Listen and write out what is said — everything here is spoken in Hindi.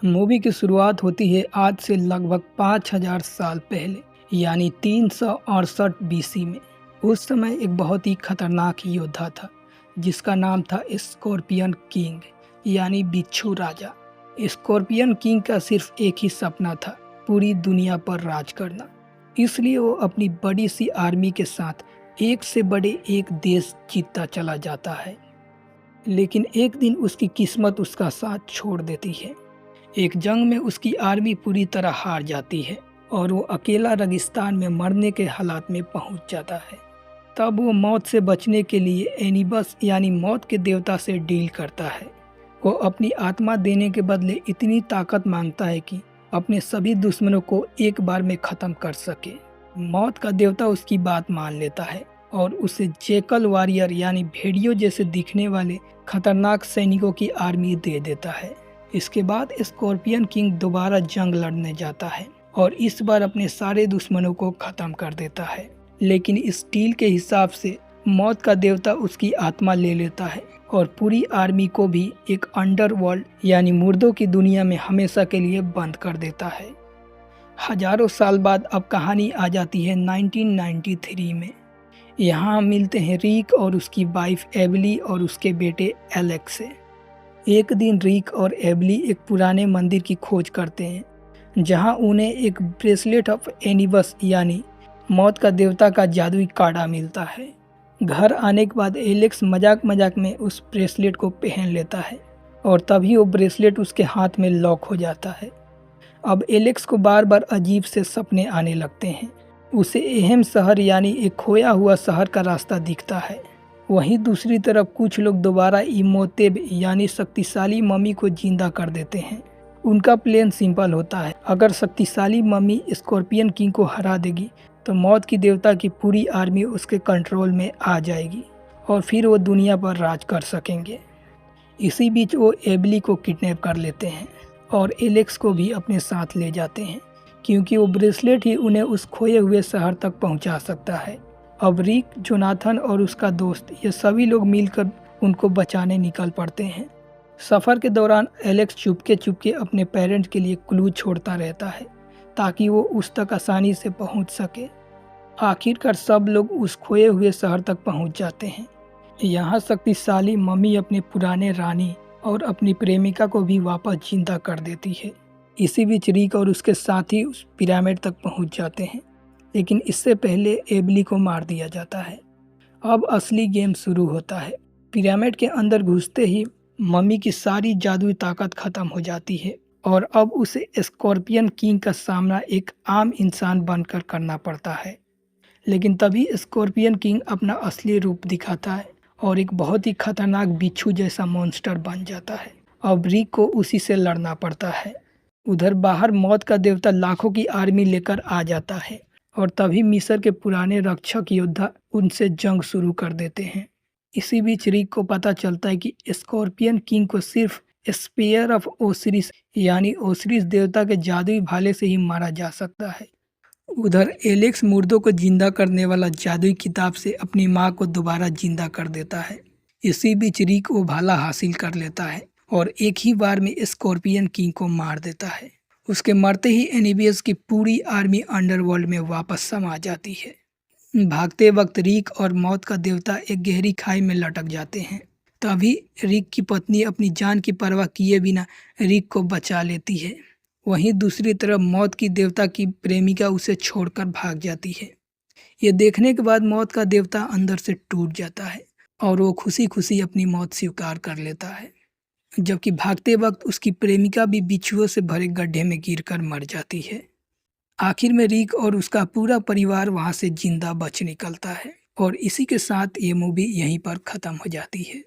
मूवी की शुरुआत होती है आज से लगभग 5000 साल पहले यानी 368 बीसी में। उस समय एक बहुत ही खतरनाक योद्धा था जिसका नाम था स्कॉर्पियन किंग यानी बिच्छू राजा। स्कॉर्पियन किंग का सिर्फ एक ही सपना था, पूरी दुनिया पर राज करना। इसलिए वो अपनी बड़ी सी आर्मी के साथ एक से बड़े एक देश जीतता चला जाता है। लेकिन एक दिन उसकी किस्मत उसका साथ छोड़ देती है। एक जंग में उसकी आर्मी पूरी तरह हार जाती है और वो अकेला रेगिस्तान में मरने के हालात में पहुंच जाता है। तब वो मौत से बचने के लिए एनिबस यानी मौत के देवता से डील करता है। वो अपनी आत्मा देने के बदले इतनी ताकत मांगता है कि अपने सभी दुश्मनों को एक बार में ख़त्म कर सके। मौत का देवता उसकी बात मान लेता है और उसे जेकल वॉरियर यानी भेड़ियों जैसे दिखने वाले खतरनाक सैनिकों की आर्मी दे देता है। इसके बाद स्कॉर्पियन किंग दोबारा जंग लड़ने जाता है और इस बार अपने सारे दुश्मनों को खत्म कर देता है। लेकिन इस डील के हिसाब से मौत का देवता उसकी आत्मा ले लेता है और पूरी आर्मी को भी एक अंडरवर्ल्ड यानी मुर्दों की दुनिया में हमेशा के लिए बंद कर देता है। हजारों साल बाद अब कहानी आ जाती है 1993 में। यहाँ हम मिलते हैं रिक और उसकी वाइफ एबली और उसके बेटे एलेक्स से। एक दिन रिक और एबली एक पुराने मंदिर की खोज करते हैं जहां उन्हें एक ब्रेसलेट ऑफ एनिबस यानी मौत का देवता का जादुई काड़ा मिलता है। घर आने के बाद एलेक्स मजाक मजाक में उस ब्रेसलेट को पहन लेता है और तभी वो ब्रेसलेट उसके हाथ में लॉक हो जाता है। अब एलेक्स को बार बार अजीब से सपने आने लगते हैं। उसे अहम शहर यानी एक खोया हुआ शहर का रास्ता दिखता है। वहीं दूसरी तरफ कुछ लोग दोबारा इमोतेब यानी शक्तिशाली मम्मी को जिंदा कर देते हैं। उनका प्लान सिंपल होता है, अगर शक्तिशाली मम्मी स्कॉर्पियन किंग को हरा देगी तो मौत की देवता की पूरी आर्मी उसके कंट्रोल में आ जाएगी और फिर वो दुनिया पर राज कर सकेंगे। इसी बीच वो एबली को किडनैप कर लेते हैं और एलेक्स को भी अपने साथ ले जाते हैं क्योंकि वो ब्रेसलेट ही उन्हें उस खोए हुए शहर तक पहुंचा सकता है। अब रिक, जोनाथन और उसका दोस्त ये सभी लोग मिलकर उनको बचाने निकल पड़ते हैं। सफ़र के दौरान एलेक्स चुपके चुपके अपने पेरेंट्स के लिए क्लू छोड़ता रहता है ताकि वो उस तक आसानी से पहुंच सके। आखिरकार सब लोग उस खोए हुए शहर तक पहुंच जाते हैं। यहाँ शक्तिशाली मम्मी अपने पुराने रानी और अपनी प्रेमिका को भी वापस जिंदा कर देती है। इसी बीच रिक और उसके साथी उस पिरामिड तक पहुंच जाते हैं, लेकिन इससे पहले एबली को मार दिया जाता है। अब असली गेम शुरू होता है। पिरामिड के अंदर घुसते ही मम्मी की सारी जादुई ताकत खत्म हो जाती है और अब उसे स्कॉर्पियन किंग का सामना एक आम इंसान बनकर करना पड़ता है। लेकिन तभी स्कॉर्पियन किंग अपना असली रूप दिखाता है और एक बहुत ही खतरनाक बिच्छू जैसा मॉन्स्टर बन जाता है। अब रिक को उसी से लड़ना पड़ता है। उधर बाहर मौत का देवता लाखों की आर्मी लेकर आ जाता है और तभी मिस्र के पुराने रक्षक योद्धा उनसे जंग शुरू कर देते हैं। इसी बीच रिक को पता चलता है कि स्कॉर्पियन किंग को सिर्फ स्पेयर ऑफ ओसिरिस यानी ओसिरिस देवता के जादुई भाले से ही मारा जा सकता है। उधर एलेक्स मुर्दों को जिंदा करने वाला जादुई किताब से अपनी मां को दोबारा जिंदा कर देता है। इसी बीच रिक वो भाला हासिल कर लेता है और एक ही बार में स्कॉर्पियन किंग को मार देता है। उसके मरते ही एनिबियस की पूरी आर्मी अंडरवर्ल्ड में वापस समा जाती है। भागते वक्त रिक और मौत का देवता एक गहरी खाई में लटक जाते हैं। तभी रिक की पत्नी अपनी जान की परवाह किए बिना रिक को बचा लेती है। वहीं दूसरी तरफ मौत की देवता की प्रेमिका उसे छोड़कर भाग जाती है। ये देखने के बाद मौत का देवता अंदर से टूट जाता है और वो खुशी खुशी अपनी मौत स्वीकार कर लेता है, जबकि भागते वक्त उसकी प्रेमिका भी बिच्छुओं से भरे गड्ढे में गिरकर मर जाती है। आखिर में रिक और उसका पूरा परिवार वहां से जिंदा बच निकलता है और इसी के साथ ये मूवी यहीं पर ख़त्म हो जाती है।